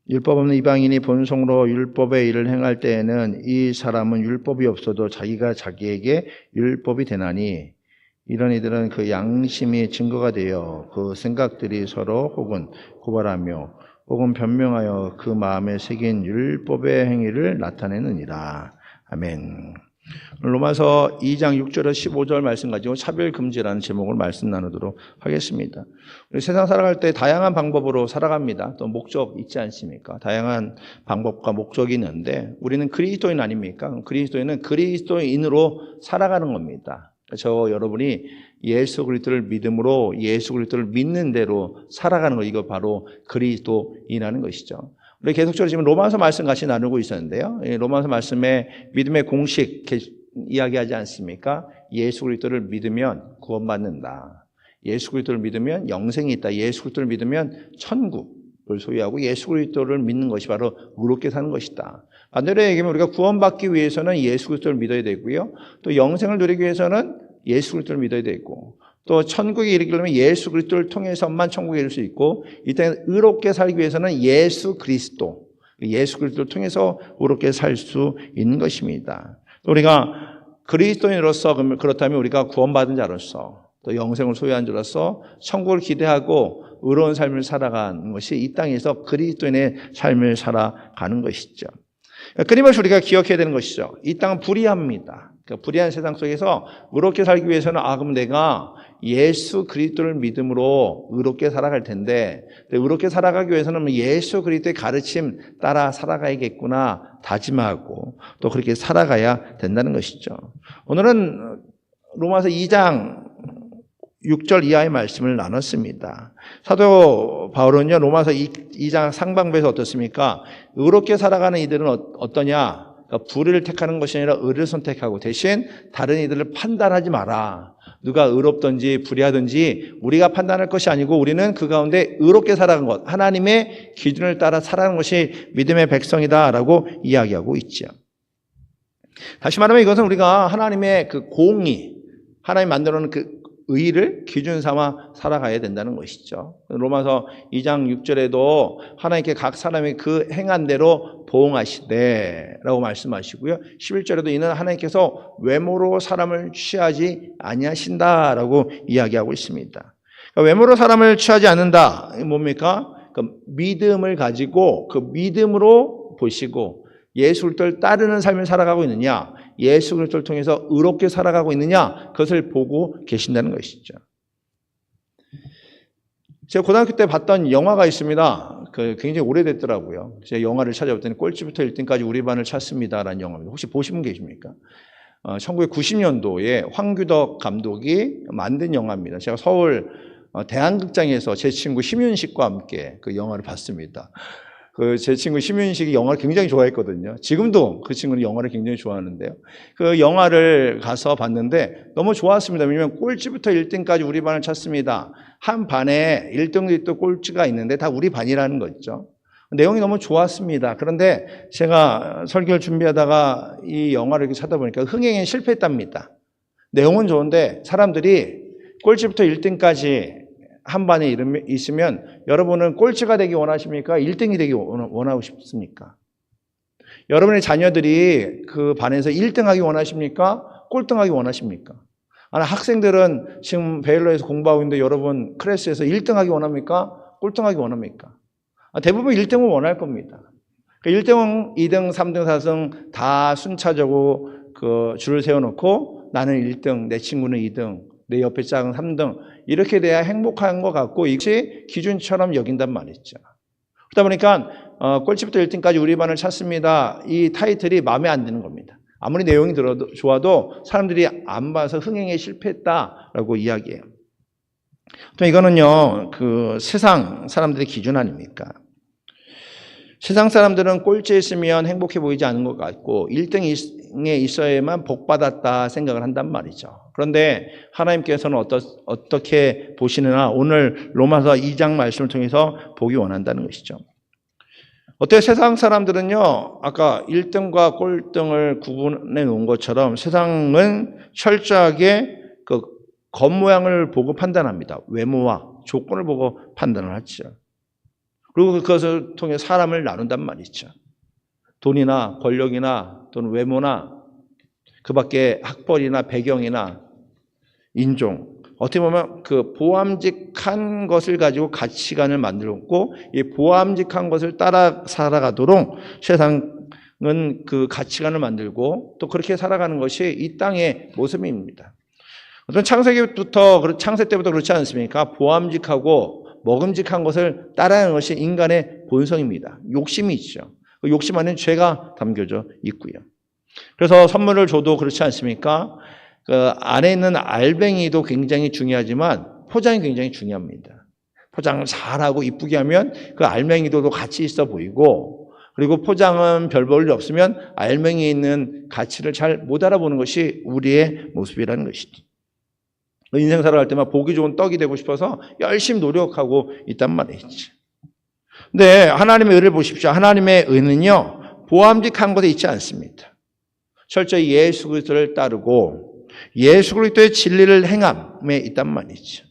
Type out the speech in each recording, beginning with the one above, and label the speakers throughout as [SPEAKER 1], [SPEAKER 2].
[SPEAKER 1] 율법 없는 이방인이 본성으로 율법의 일을 행할 때에는 이 사람은 율법이 없어도 자기가 자기에게 율법이 되나니 이런 이들은 그 양심이 증거가 되어 그 생각들이 서로 혹은 고발하며 혹은 변명하여 그 마음에 새긴 율법의 행위를 나타내느니라. 아멘. 로마서 2장 6절에서 15절 말씀 가지고 차별금지라는 제목을 말씀 나누도록 하겠습니다. 우리 세상 살아갈 때 다양한 방법으로 살아갑니다. 또 목적 있지 않습니까? 다양한 방법과 목적이 있는데 우리는 그리스도인 아닙니까? 그리스도인은 그리스도인으로 살아가는 겁니다. 저 여러분이 예수 그리스도를 믿음으로 예수 그리스도를 믿는 대로 살아가는 거, 이거 바로 그리스도인이라는 것이죠. 우리 계속적으로 지금 로마서 말씀 같이 나누고 있었는데요. 로마서 말씀에 믿음의 공식 이야기하지 않습니까? 예수 그리스도를 믿으면 구원받는다. 예수 그리스도를 믿으면 영생이 있다. 예수 그리스도를 믿으면 천국을 소유하고 예수 그리스도를 믿는 것이 바로 의롭게 사는 것이다. 반대로 얘기하면 우리가 구원받기 위해서는 예수 그리스도를 믿어야 되고요. 또 영생을 누리기 위해서는 예수 그리스도를 믿어야 되고 또 천국에 이르기려면 예수 그리스도를 통해서만 천국에 이를 수 있고 이 땅에 의롭게 살기 위해서는 예수 그리스도를 통해서 의롭게 살 수 있는 것입니다. 우리가 그리스도인으로서 그렇다면 우리가 구원받은 자로서 또 영생을 소유한 자로서 천국을 기대하고 의로운 삶을 살아가는 것이 이 땅에서 그리스도인의 삶을 살아가는 것이죠. 끊임없이 우리가 기억해야 되는 것이죠. 이 땅은 불의합니다. 불의한 세상 속에서 의롭게 살기 위해서는 그럼 내가 예수 그리스도를 믿음으로 의롭게 살아갈 텐데 의롭게 살아가기 위해서는 예수 그리스도의 가르침 따라 살아가야겠구나 다짐하고 또 그렇게 살아가야 된다는 것이죠. 오늘은 로마서 2장 6절 이하의 말씀을 나눴습니다. 사도 바울은요, 로마서 2장 상반부에서 어떻습니까? 의롭게 살아가는 이들은 어떠냐? 그러니까 불의를 택하는 것이 아니라 의를 선택하고 대신 다른 이들을 판단하지 마라. 누가 의롭든지 불의하든지 우리가 판단할 것이 아니고 우리는 그 가운데 의롭게 살아가는 것, 하나님의 기준을 따라 살아가는 것이 믿음의 백성이다라고 이야기하고 있죠. 다시 말하면 이것은 우리가 하나님의 그 공의, 하나님 만들어 놓은 그 의를 기준 삼아 살아가야 된다는 것이죠. 로마서 2장 6절에도 하나님께 각 사람이 그 행한 대로 보응하시되 라고 말씀하시고요. 11절에도 이는 하나님께서 외모로 사람을 취하지 아니하신다라고 이야기하고 있습니다. 그러니까 외모로 사람을 취하지 않는다. 뭡니까? 그 믿음을 가지고 그 믿음으로 보시고 예수 그리스도를 따르는 삶을 살아가고 있느냐, 예수 그리스도를 통해서 의롭게 살아가고 있느냐, 그것을 보고 계신다는 것이죠. 제가 고등학교 때 봤던 영화가 있습니다. 굉장히 오래됐더라고요. 제가 영화를 찾아봤더니 꼴찌부터 1등까지 우리 반을 찾습니다라는 영화입니다. 혹시 보신 분 계십니까? 1990년도에 황규덕 감독이 만든 영화입니다. 제가 서울 대한극장에서 제 친구 심윤식과 함께 그 영화를 봤습니다. 제 친구 심윤식이 영화를 굉장히 좋아했거든요. 지금도 그 친구는 영화를 굉장히 좋아하는데요. 그 영화를 가서 봤는데 너무 좋았습니다. 왜냐하면 꼴찌부터 1등까지 우리 반을 찾습니다. 한 반에 1등도 있고 꼴찌가 있는데 다 우리 반이라는 거죠. 내용이 너무 좋았습니다. 그런데 제가 설교를 준비하다가 이 영화를 이렇게 찾아보니까 흥행에 실패했답니다. 내용은 좋은데 사람들이 꼴찌부터 1등까지 한 반에 있으면 여러분은 꼴찌가 되기 원하십니까? 1등이 되기 원하고 싶습니까? 여러분의 자녀들이 그 반에서 1등하기 원하십니까? 꼴등하기 원하십니까? 학생들은 지금 베일러에서 공부하고 있는데 여러분 클래스에서 1등하기 원합니까? 꼴등하기 원합니까? 대부분 1등을 원할 겁니다. 1등, 2등, 3등, 4등 다 순차적으로 그 줄을 세워놓고 나는 1등, 내 친구는 2등, 내 옆에 짝은 3등 이렇게 돼야 행복한 것 같고 이것이 기준처럼 여긴단 말이죠. 그러다 보니까 꼴찌부터 1등까지 우리 반을 찾습니다. 이 타이틀이 마음에 안 드는 겁니다. 아무리 내용이 좋아도 사람들이 안 봐서 흥행에 실패했다라고 이야기해요. 또 이거는요, 그 세상 사람들의 기준 아닙니까? 세상 사람들은 꼴찌에 있으면 행복해 보이지 않는 것 같고 1등에 있어야만 복받았다 생각을 한단 말이죠. 그런데 하나님께서는 어떻게 보시느냐 오늘 로마서 2장 말씀을 통해서 보기 원한다는 것이죠. 어때요? 세상 사람들은요, 아까 1등과 꼴등을 구분해 놓은 것처럼 세상은 철저하게 그 겉모양을 보고 판단합니다. 외모와 조건을 보고 판단을 하죠. 그리고 그것을 통해 사람을 나눈단 말이죠. 돈이나 권력이나 또는 외모나 그 밖에 학벌이나 배경이나 인종, 어떻게 보면 그 보암직한 것을 가지고 가치관을 만들었고 이 보암직한 것을 따라 살아가도록 세상은 그 가치관을 만들고 또 그렇게 살아가는 것이 이 땅의 모습입니다. 어떤 창세 때부터 그렇지 않습니까? 보암직하고 먹음직한 것을 따라하는 것이 인간의 본성입니다. 욕심이 있죠. 그 욕심 안에 죄가 담겨져 있고요. 그래서 선물을 줘도 그렇지 않습니까? 그 안에 있는 알뱅이도 굉장히 중요하지만 포장이 굉장히 중요합니다. 포장을 잘하고 이쁘게 하면 그 알맹이도 같이 있어 보이고 그리고 포장은 별 볼일 없으면 알맹이에 있는 가치를 잘 못 알아보는 것이 우리의 모습이라는 것이죠. 인생 살아갈 때만 보기 좋은 떡이 되고 싶어서 열심히 노력하고 있단 말이죠. 근데 하나님의 의를 보십시오. 하나님의 의는요, 보암직한 것에 있지 않습니다. 철저히 예수 그리스도를 따르고 예수 그리스도의 진리를 행함에 있단 말이죠.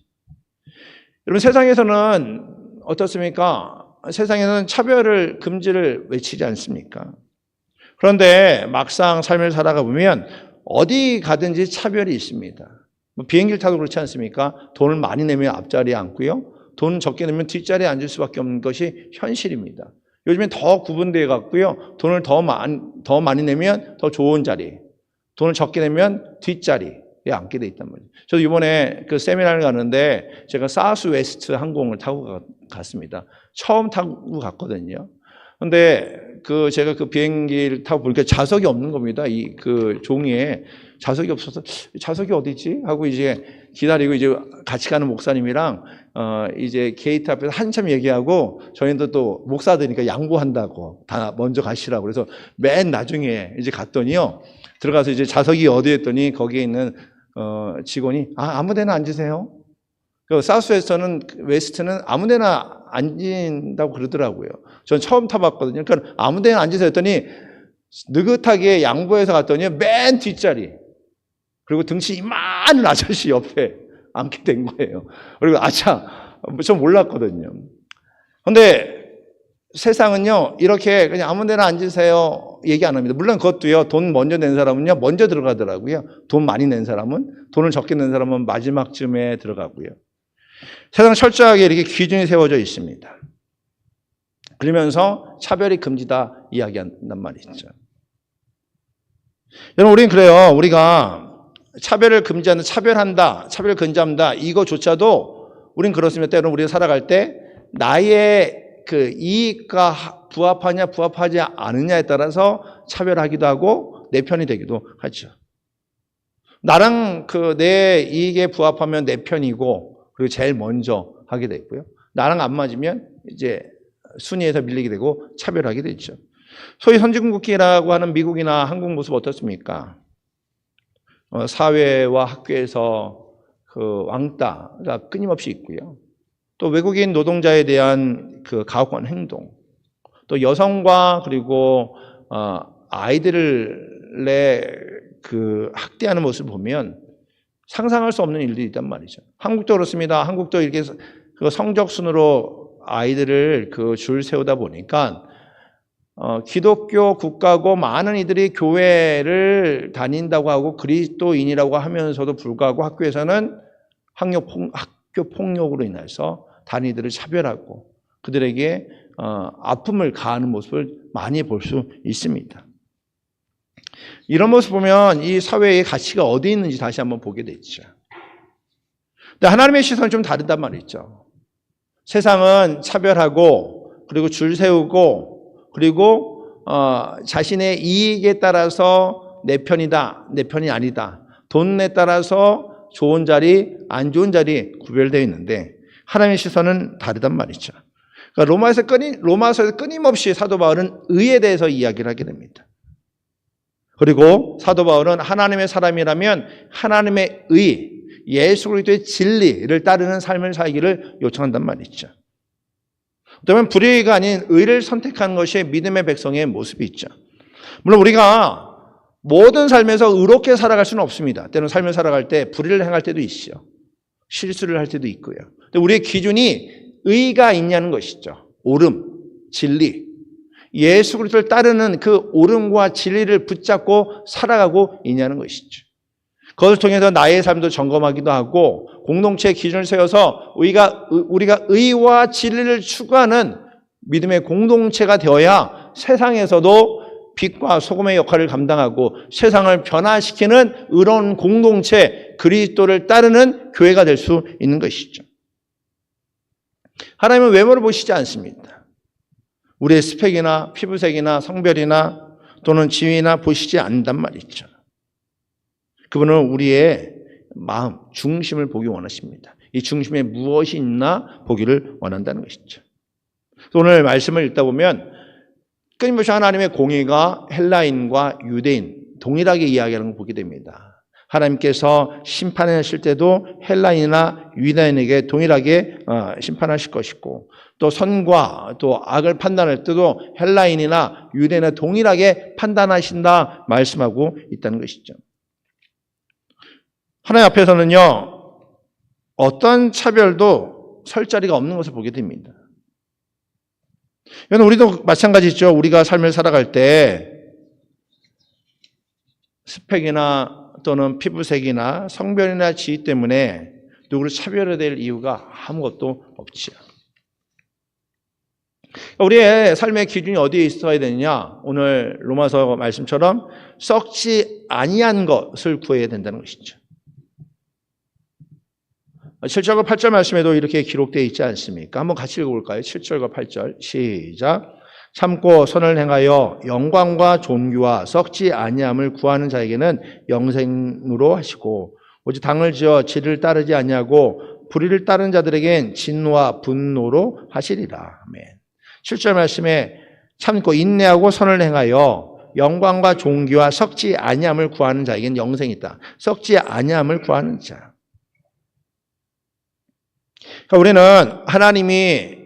[SPEAKER 1] 여러분 세상에서는 어떻습니까? 세상에서는 차별을 금지를 외치지 않습니까? 그런데 막상 삶을 살아가 보면 어디 가든지 차별이 있습니다. 비행기를 타도 그렇지 않습니까? 돈을 많이 내면 앞자리에 앉고요. 돈 적게 내면 뒷자리에 앉을 수밖에 없는 것이 현실입니다. 요즘엔 더 구분되어 갔고요. 돈을 더 많이 내면 더 좋은 자리, 돈을 적게 내면 뒷자리에 앉게 돼 있단 말이에요. 저도 이번에 그 세미나를 가는데 제가 사우스 웨스트 항공을 타고 갔습니다. 처음 타고 갔거든요. 근데 제가 그 비행기를 타고 보니까 좌석이 없는 겁니다. 이 그 종이에 좌석이 없어서 좌석이 어디지? 하고 이제 기다리고 이제 같이 가는 목사님이랑 이제 게이트 앞에서 한참 얘기하고 저희도 또 목사들이니까 양보한다고 다 먼저 가시라고 그래서 맨 나중에 이제 갔더니요. 들어가서 이제 좌석이 어디 했더니 거기에 있는 직원이 아무 데나 앉으세요. 그 사우스 웨스트는 아무 데나 앉는다고 그러더라고요. 전 처음 타봤거든요. 그러니까 아무 데나 앉으세요 했더니 느긋하게 양보해서 갔더니 맨 뒷자리 그리고 등치 이만한 아저씨 옆에 앉게 된 거예요. 그리고 전 몰랐거든요. 그런데 세상은요 이렇게 그냥 아무 데나 앉으세요 얘기 안 합니다. 물론 그것도요 돈 먼저 낸 사람은요 먼저 들어가더라고요. 돈 많이 낸 사람은, 돈을 적게 낸 사람은 마지막쯤에 들어가고요. 세상은 철저하게 이렇게 기준이 세워져 있습니다. 그러면서 차별이 금지다 이야기한단 말이죠. 여러분 우리는 그래요. 우리가 차별을 금지한다, 차별을 금지한다 이거조차도 우린 그렇습니다. 때로는 우리가 살아갈 때 나의 그 이익과 부합하냐 부합하지 않느냐에 따라서 차별하기도 하고 내 편이 되기도 하죠. 나랑 내 이익에 부합하면 내 편이고 그리고 제일 먼저 하게 되고요. 나랑 안 맞으면 이제 순위에서 밀리게 되고 차별하게 되죠. 소위 선진국이라고 하는 미국이나 한국 모습 어떻습니까? 사회와 학교에서 그 왕따가 끊임없이 있고요. 또 외국인 노동자에 대한 그 가혹한 행동, 또 여성과 그리고 아이들의 그 학대하는 모습을 보면 상상할 수 없는 일들이 있단 말이죠. 한국도 그렇습니다. 한국도 이렇게 그 성적 순으로 아이들을 그 줄 세우다 보니까 기독교 국가고 많은 이들이 교회를 다닌다고 하고 그리스도인이라고 하면서도 불구하고 학교에서는 학교 폭력으로 인해서 단위들을 차별하고 그들에게 아픔을 가하는 모습을 많이 볼 수 있습니다. 이런 모습 보면 이 사회의 가치가 어디 있는지 다시 한번 보게 되죠. 근데 하나님의 시선은 좀 다르단 말이죠. 세상은 차별하고 그리고 줄 세우고 그리고 자신의 이익에 따라서 내 편이다, 내 편이 아니다. 돈에 따라서 좋은 자리, 안 좋은 자리 구별되어 있는데 하나님의 시선은 다르단 말이죠. 그러니까 로마서에서 끊임없이 사도 바울은 의에 대해서 이야기를 하게 됩니다. 그리고 사도 바울은 하나님의 사람이라면 하나님의 의, 예수 그리스도의 진리를 따르는 삶을 살기를 요청한단 말이죠. 그러면 불의가 아닌 의를 선택하는 것이 믿음의 백성의 모습이 있죠. 물론 우리가 모든 삶에서 의롭게 살아갈 수는 없습니다. 때로는 삶을 살아갈 때 불의를 행할 때도 있죠. 실수를 할 때도 있고요. 근데 우리의 기준이 의가 있냐는 것이죠. 옳음, 진리, 예수 그리스도를 따르는 그 옳음과 진리를 붙잡고 살아가고 있냐는 것이죠. 그것을 통해서 나의 삶도 점검하기도 하고 공동체의 기준을 세워서 우리가 의와 진리를 추구하는 믿음의 공동체가 되어야 세상에서도 빛과 소금의 역할을 감당하고 세상을 변화시키는 의로운 공동체, 그리스도를 따르는 교회가 될 수 있는 것이죠. 하나님은 외모를 보시지 않습니다. 우리의 스펙이나 피부색이나 성별이나 또는 지위나 보시지 않는단 말이죠. 그분은 우리의 마음, 중심을 보기 원하십니다. 이 중심에 무엇이 있나 보기를 원한다는 것이죠. 오늘 말씀을 읽다 보면 끊임없이 하나님의 공의가 헬라인과 유대인 동일하게 이야기하는 걸 보게 됩니다. 하나님께서 심판하실 때도 헬라인이나 유대인에게 동일하게 심판하실 것이고 또 선과 또 악을 판단할 때도 헬라인이나 유대인에 동일하게 판단하신다 말씀하고 있다는 것이죠. 하나님 앞에서는요, 어떤 차별도 설 자리가 없는 것을 보게 됩니다. 이건 우리도 마찬가지죠. 우리가 삶을 살아갈 때 스펙이나 또는 피부색이나 성별이나 지위 때문에 누구를 차별해야 될 이유가 아무것도 없지요. 우리의 삶의 기준이 어디에 있어야 되느냐? 오늘 로마서 말씀처럼 썩지 아니한 것을 구해야 된다는 것이죠. 7절과 8절 말씀에도 이렇게 기록되어 있지 않습니까? 한번 같이 읽어볼까요? 7절과 8절 시작. 참고 선을 행하여 영광과 존귀와 썩지 아니함을 구하는 자에게는 영생으로 하시고 오직 당을 지어 진리를 따르지 아니하고 불의를 따르는 자들에겐 진노와 분노로 하시리라. 아멘. 7절 말씀에 참고 인내하고 선을 행하여 영광과 존귀와 썩지 아니함을 구하는 자에게는 영생이 있다. 썩지 아니함을 구하는 자. 그러니까 우리는 하나님이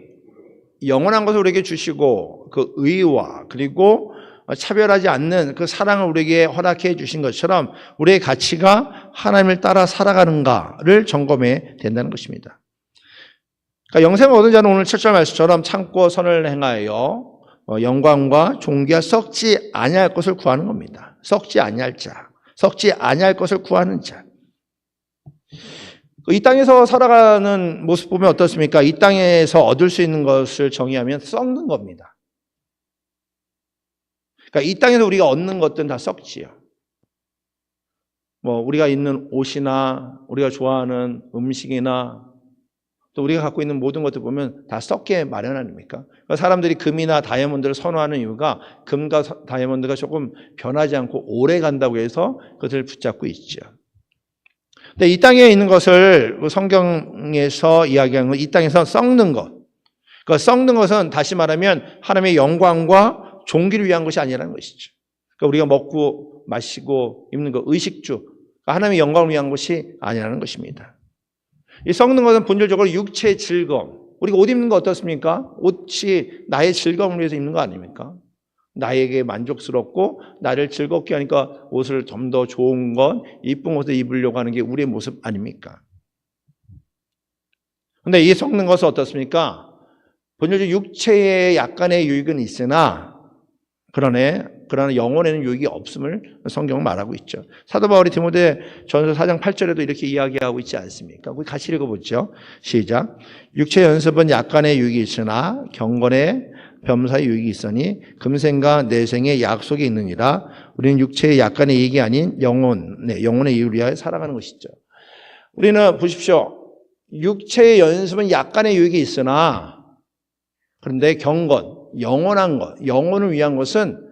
[SPEAKER 1] 영원한 것을 우리에게 주시고 그 의와 그리고 차별하지 않는 그 사랑을 우리에게 허락해 주신 것처럼 우리의 가치가 하나님을 따라 살아가는가를 점검해야 된다는 것입니다. 그러니까 영생을 얻은 자는 오늘 7절 말씀처럼 참고 선을 행하여 영광과 존귀와 썩지 아니할 것을 구하는 겁니다. 썩지 아니할 자, 썩지 아니할 것을 구하는 자. 이 땅에서 살아가는 모습 보면 어떻습니까? 이 땅에서 얻을 수 있는 것을 정의하면 썩는 겁니다. 그러니까 이 땅에서 우리가 얻는 것들은 다 썩지요. 우리가 입는 옷이나 우리가 좋아하는 음식이나 또 우리가 갖고 있는 모든 것들 보면 다 썩게 마련 아닙니까? 그러니까 사람들이 금이나 다이아몬드를 선호하는 이유가 금과 다이아몬드가 조금 변하지 않고 오래 간다고 해서 그것을 붙잡고 있죠. 근데 이 땅에 있는 것을 성경에서 이야기하는 건 이 땅에서 썩는 것. 그 썩는 것은 다시 말하면 하나님의 영광과 존귀를 위한 것이 아니라는 것이죠. 그러니까 우리가 먹고 마시고 입는 것, 의식주, 하나님의 영광을 위한 것이 아니라는 것입니다. 이 썩는 것은 본질적으로 육체의 즐거움. 우리가 옷 입는 거 어떻습니까? 옷이 나의 즐거움을 위해서 입는 거 아닙니까? 나에게 만족스럽고 나를 즐겁게 하니까 옷을 좀 더 좋은 것, 이쁜 옷을 입으려고 하는 게 우리의 모습 아닙니까? 그런데 이 썩는 것은 어떻습니까? 본질적으로 육체에 약간의 유익은 있으나 그러나 영혼에는 유익이 없음을 성경은 말하고 있죠. 사도 바울이 디모데전서 4장 8절에도 이렇게 이야기하고 있지 않습니까? 우리 같이 읽어보죠. 시작. 육체 연습은 약간의 유익이 있으나 경건의 범사의 유익이 있으니 금생과 내생의 약속이 있느니라. 우리는 육체의 약간의 이익이 아닌 영혼의 이익을 위하여 살아가는 것이죠. 우리는 보십시오. 육체의 연습은 약간의 유익이 있으나 그런데 경건, 영원한 것, 영혼을 위한 것은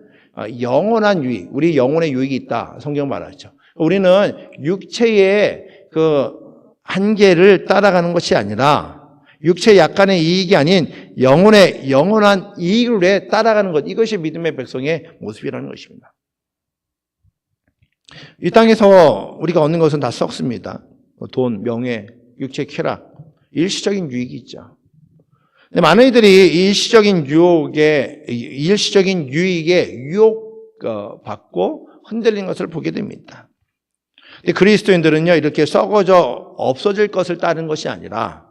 [SPEAKER 1] 영원한 유익, 우리 영혼의 유익이 있다. 성경 말하죠. 우리는 육체의 그 한계를 따라가는 것이 아니라 육체의 약간의 이익이 아닌 영혼의 영원한 이익을 위해 따라가는 것. 이것이 믿음의 백성의 모습이라는 것입니다. 이 땅에서 우리가 얻는 것은 다 썩습니다. 돈, 명예, 육체 쾌락, 일시적인 유익이 있죠. 근데 많은 이들이 일시적인 유익에 유혹받고 흔들린 것을 보게 됩니다. 근데 그리스도인들은요, 이렇게 썩어져 없어질 것을 따르는 것이 아니라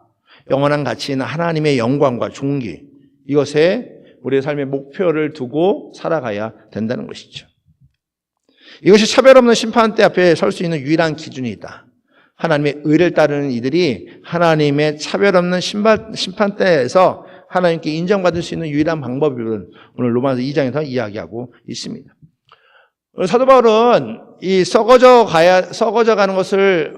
[SPEAKER 1] 영원한 가치 있는 하나님의 영광과 존귀, 이것에 우리의 삶의 목표를 두고 살아가야 된다는 것이죠. 이것이 차별 없는 심판대 앞에 설 수 있는 유일한 기준이다. 하나님의 의를 따르는 이들이 하나님의 차별 없는 심판대에서 하나님께 인정받을 수 있는 유일한 방법을 오늘 로마서 2장에서 이야기하고 있습니다. 사도 바울은 이 썩어져 가는 것을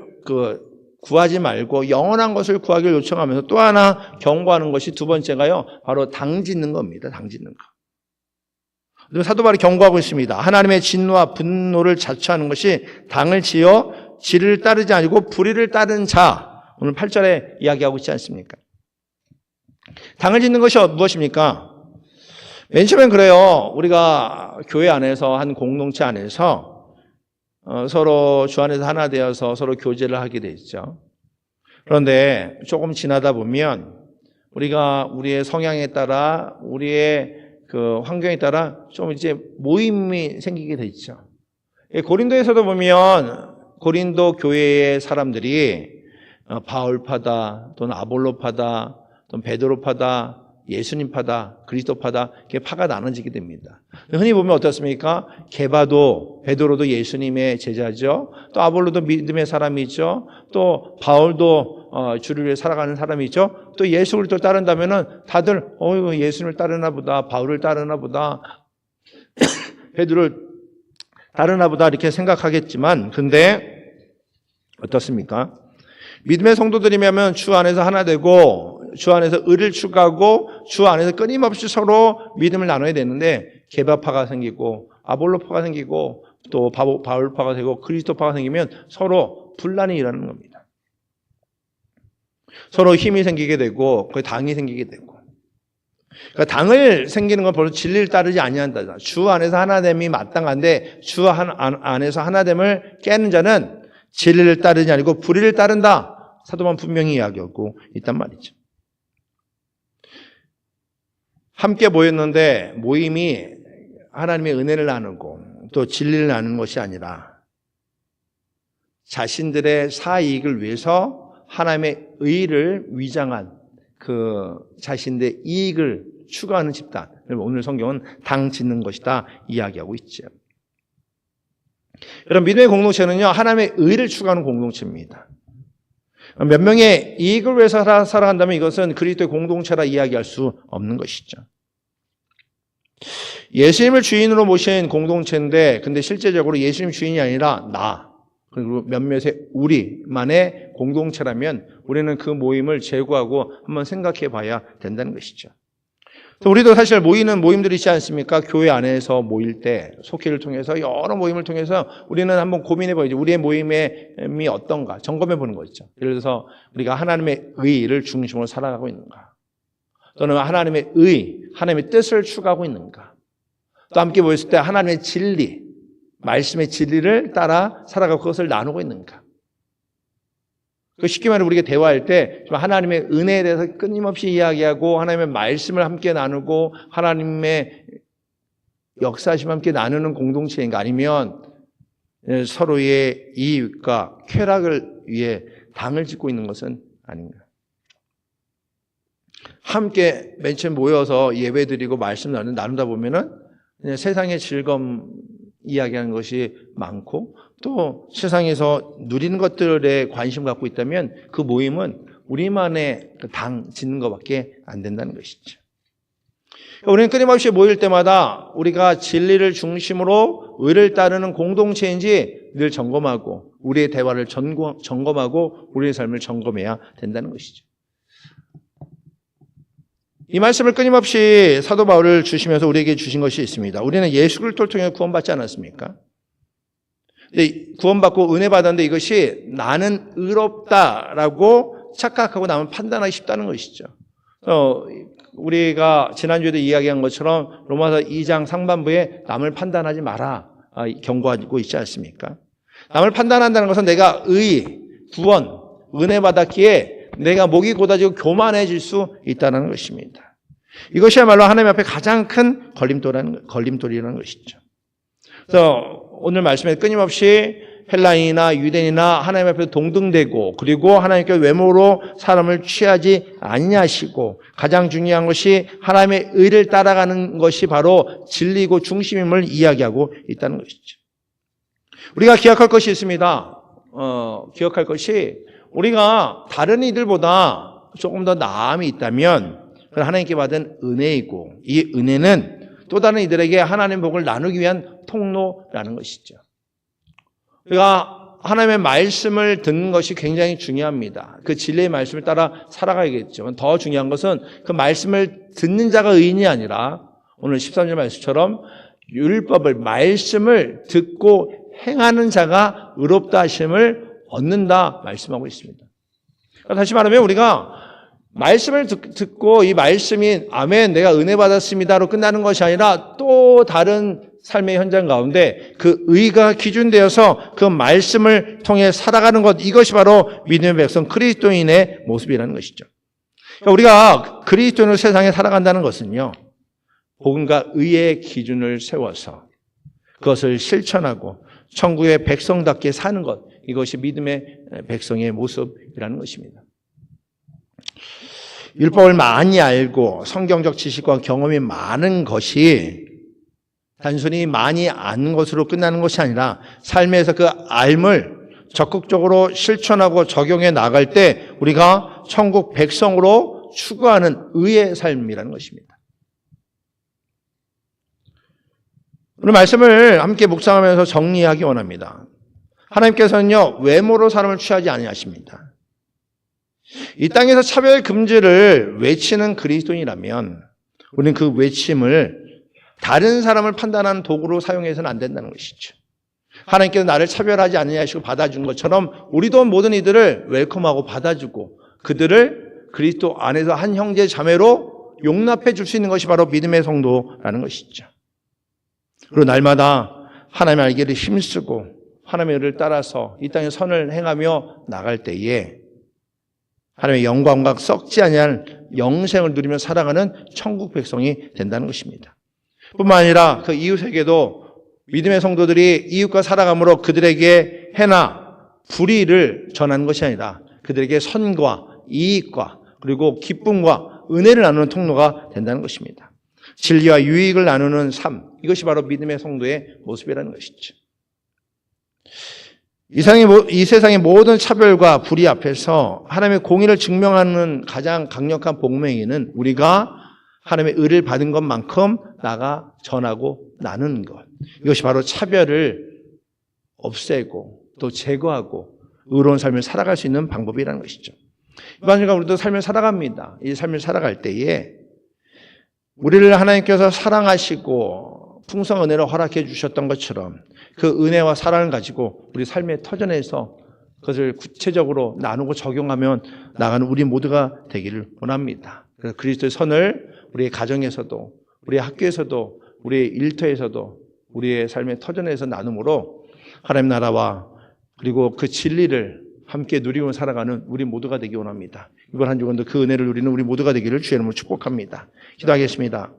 [SPEAKER 1] 구하지 말고 영원한 것을 구하기를 요청하면서 또 하나 경고하는 것이 두 번째가요, 바로 당 짓는 겁니다. 당 짓는 거. 사도 바울이 경고하고 있습니다. 하나님의 진노와 분노를 자초하는 것이 당을 지어 지를 따르지 아니고 불의를 따른 자. 오늘 8절에 이야기하고 있지 않습니까? 당을 짓는 것이 무엇입니까? 맨 처음엔 그래요. 우리가 교회 안에서 한 공동체 안에서 서로 주 안에서 하나 되어서 서로 교제를 하게 돼 있죠. 그런데 조금 지나다 보면 우리가 우리의 성향에 따라 우리의 그 환경에 따라 좀 이제 모임이 생기게 돼 있죠. 고린도에서도 보면 고린도 교회의 사람들이 바울파다 또는 아볼로파다 또는 베드로파다 예수님파다 그리스도파다 이렇게 파가 나눠지게 됩니다. 흔히 보면 어떻습니까? 게바도 베드로도 예수님의 제자죠. 또 아볼로도 믿음의 사람이죠. 또 바울도 주를 위해 살아가는 사람이죠. 또 예수 그리스도를 따른다면은 다들 예수님을 따르나 보다, 바울을 따르나 보다, 베드로를 따르나 보다 이렇게 생각하겠지만, 근데 어떻습니까? 믿음의 성도들이면 주 안에서 하나 되고 주 안에서 의를 추구하고 주 안에서 끊임없이 서로 믿음을 나눠야 되는데, 게바파가 생기고 아볼로파가 생기고 또 바울파가 되고 그리스도파가 생기면 서로 분란이 일어나는 겁니다. 서로 힘이 생기게 되고 당이 생기게 되고. 그러니까 당을 생기는 건 벌써 진리를 따르지 아니한다. 주 안에서 하나됨이 마땅한데 주 안에서 하나됨을 깨는 자는 진리를 따르지 아니고 불의를 따른다. 사도 바울은 분명히 이야기하고 있단 말이죠. 함께 모였는데 모임이 하나님의 은혜를 나누고 또 진리를 나누는 것이 아니라 자신들의 사이익을 위해서 하나님의 의를 위장한 그 자신들의 이익을 추구하는 집단. 오늘 성경은 당 짓는 것이다 이야기하고 있죠. 여러분, 믿음의 공동체는요, 하나님의 의를 추구하는 공동체입니다. 몇 명의 이익을 위해서 살아간다면 이것은 그리스도의 공동체라 이야기할 수 없는 것이죠. 예수님을 주인으로 모신 공동체인데, 근데 실제적으로 예수님 주인이 아니라 나, 그리고 몇몇의 우리만의 공동체라면 우리는 그 모임을 제거하고 한번 생각해 봐야 된다는 것이죠. 우리도 사실 모이는 모임들이 있지 않습니까? 교회 안에서 모일 때, 속회를 통해서 여러 모임을 통해서 우리는 한번 고민해 봐야죠. 우리의 모임이 어떤가 점검해 보는 거죠. 예를 들어서 우리가 하나님의 의를 중심으로 살아가고 있는가, 또는 하나님의 의, 하나님의 뜻을 추구하고 있는가, 또 함께 모였을 때 하나님의 진리, 말씀의 진리를 따라 살아가고 그것을 나누고 있는가. 쉽게 말해 우리가 대화할 때 하나님의 은혜에 대해서 끊임없이 이야기하고 하나님의 말씀을 함께 나누고 하나님의 역사심 함께 나누는 공동체인가, 아니면 서로의 이익과 쾌락을 위해 당을 짓고 있는 것은 아닌가. 함께 맨 처음 모여서 예배드리고 말씀 나누다 보면은 그냥 세상의 즐거움 이야기하는 것이 많고 또 세상에서 누리는 것들에 관심 갖고 있다면 그 모임은 우리만의 당 짓는 것밖에 안 된다는 것이죠. 우리는 끊임없이 모일 때마다 우리가 진리를 중심으로 의를 따르는 공동체인지 늘 점검하고 우리의 대화를 점검하고 우리의 삶을 점검해야 된다는 것이죠. 이 말씀을 끊임없이 사도 바울을 주시면서 우리에게 주신 것이 있습니다. 우리는 예수 그리스도를 통해 구원받지 않았습니까? 근데 구원받고 은혜 받았는데 이것이 나는 의롭다라고 착각하고 남을 판단하기 쉽다는 것이죠. 우리가 지난주에도 이야기한 것처럼 로마서 2장 상반부에 남을 판단하지 마라 경고하고 있지 않습니까? 남을 판단한다는 것은 내가 구원, 은혜 받았기에 내가 목이 곧아지고 교만해질 수 있다는 것입니다. 이것이야말로 하나님 앞에 가장 큰 걸림돌이라는 것이죠. 그래서 오늘 말씀에 끊임없이 헬라인이나 유대인이나 하나님 앞에서 동등되고 그리고 하나님께 외모로 사람을 취하지 아니하시고 가장 중요한 것이 하나님의 의를 따라가는 것이 바로 진리고 중심임을 이야기하고 있다는 것이죠. 우리가 기억할 것이 있습니다. 기억할 것이 우리가 다른 이들보다 조금 더 나음이 있다면 그건 하나님께 받은 은혜이고 이 은혜는 또 다른 이들에게 하나님의 복을 나누기 위한 통로라는 것이죠. 우리가 하나님의 말씀을 듣는 것이 굉장히 중요합니다. 그 진리의 말씀을 따라 살아가야겠죠. 더 중요한 것은 그 말씀을 듣는 자가 의인이 아니라 오늘 13절 말씀처럼 율법을 말씀을 듣고 행하는 자가 의롭다 하심을 얻는다 말씀하고 있습니다. 다시 말하면 우리가 말씀을 듣고 이 말씀이 아멘 내가 은혜 받았습니다로 끝나는 것이 아니라 또 다른 삶의 현장 가운데 그 의가 기준되어서 그 말씀을 통해 살아가는 것 이것이 바로 믿음의 백성 그리스도인의 모습이라는 것이죠. 그러니까 우리가 그리스도인으로 세상에 살아간다는 것은요. 복음과 의의 기준을 세워서 그것을 실천하고 천국의 백성답게 사는 것 이것이 믿음의 백성의 모습이라는 것입니다. 율법을 많이 알고 성경적 지식과 경험이 많은 것이 단순히 많이 아는 것으로 끝나는 것이 아니라 삶에서 그 알을 적극적으로 실천하고 적용해 나갈 때 우리가 천국 백성으로 추구하는 의의 삶이라는 것입니다. 오늘 말씀을 함께 묵상하면서 정리하기 원합니다. 하나님께서는요 외모로 사람을 취하지 아니하십니다. 이 땅에서 차별 금지를 외치는 그리스도인이라면 우리는 그 외침을 다른 사람을 판단하는 도구로 사용해서는 안 된다는 것이죠. 하나님께서 나를 차별하지 아니하시고 받아준 것처럼 우리도 모든 이들을 웰컴하고 받아주고 그들을 그리스도 안에서 한 형제 자매로 용납해 줄 수 있는 것이 바로 믿음의 성도라는 것이죠. 그리고 날마다 하나님의 알기를 힘쓰고 하나님의 의를 따라서 이 땅에 선을 행하며 나갈 때에 하나님의 영광과 썩지 아니할 영생을 누리며 살아가는 천국 백성이 된다는 것입니다. 뿐만 아니라 그 이웃에게도 믿음의 성도들이 이웃과 살아감으로 그들에게 해나 불의를 전하는 것이 아니라 그들에게 선과 이익과 그리고 기쁨과 은혜를 나누는 통로가 된다는 것입니다. 진리와 유익을 나누는 삶 이것이 바로 믿음의 성도의 모습이라는 것이죠. 이 세상의 모든 차별과 불의 앞에서 하나님의 공의를 증명하는 가장 강력한 복맹이는 우리가 하나님의 의를 받은 것만큼 나가 전하고 나누는 것. 이것이 바로 차별을 없애고 또 제거하고 의로운 삶을 살아갈 수 있는 방법이라는 것이죠. 이반주가 우리도 삶을 살아갑니다. 이 삶을 살아갈 때에 우리를 하나님께서 사랑하시고 풍성 은혜로 허락해 주셨던 것처럼 그 은혜와 사랑을 가지고 우리 삶의 터전에서 그것을 구체적으로 나누고 적용하면 나가는 우리 모두가 되기를 원합니다. 그래서 그리스도의 선을 우리의 가정에서도 우리의 학교에서도 우리의 일터에서도 우리의 삶의 터전에서 나눔으로 하나님 나라와 그리고 그 진리를 함께 누리고 살아가는 우리 모두가 되기 원합니다. 이번 한 주간도 그 은혜를 누리는 우리 모두가 되기를 주의 이름으로 축복합니다. 기도하겠습니다.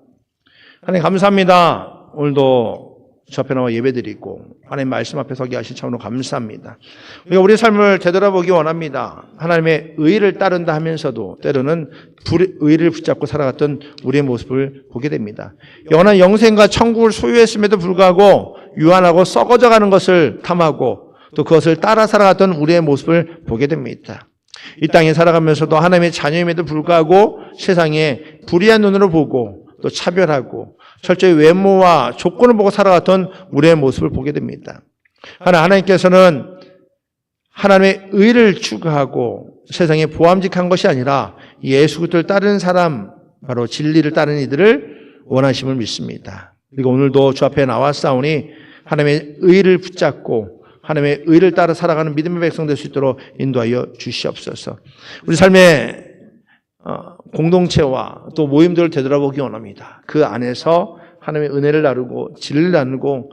[SPEAKER 1] 하나님 감사합니다. 오늘도 저 앞에 나와 예배드리고 하나님 말씀 앞에 서게 하신 차원으로 감사합니다. 우리가 우리 삶을 되돌아보기 원합니다. 하나님의 의를 따른다 하면서도 때로는 의를 붙잡고 살아갔던 우리의 모습을 보게 됩니다. 영원한 영생과 천국을 소유했음에도 불구하고 유한하고 썩어져가는 것을 탐하고 또 그것을 따라 살아갔던 우리의 모습을 보게 됩니다. 이 땅에 살아가면서도 하나님의 자녀임에도 불구하고 세상에 불의한 눈으로 보고 또 차별하고 철저히 외모와 조건을 보고 살아갔던 우리의 모습을 보게 됩니다. 하나님께서는 하나님의 의를 추구하고 세상에 보암직한 것이 아니라 예수 그리스도를 따르는 사람, 바로 진리를 따르는 이들을 원하심을 믿습니다. 그리고 오늘도 주 앞에 나왔사오니 하나님의 의를 붙잡고 하나님의 의를 따라 살아가는 믿음의 백성 될 수 있도록 인도하여 주시옵소서. 우리 삶의 공동체와 또 모임들을 되돌아보기 원합니다. 그 안에서 하나님의 은혜를 나누고 진리를 나누고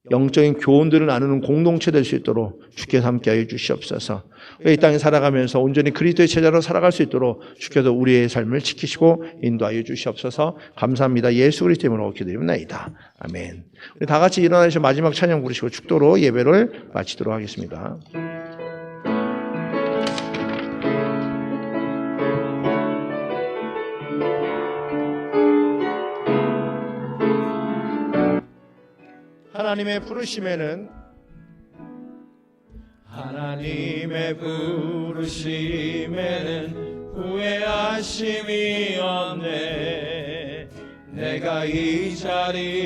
[SPEAKER 1] 영적인 교훈들을 나누는 공동체 될 수 있도록 주께서 함께하여 주시옵소서. 이 땅에 살아가면서 온전히 그리스도의 제자로 살아갈 수 있도록 주께서 우리의 삶을 지키시고 인도하여 주시옵소서. 감사합니다. 예수 그리스도 이름으로 기도드립니다. 아멘. 우리 다 같이 일어나셔서 마지막 찬양 부르시고 축도로 예배를 마치도록 하겠습니다. 하나님의 부르심에는 후회하심이 없네. 내가 이 자리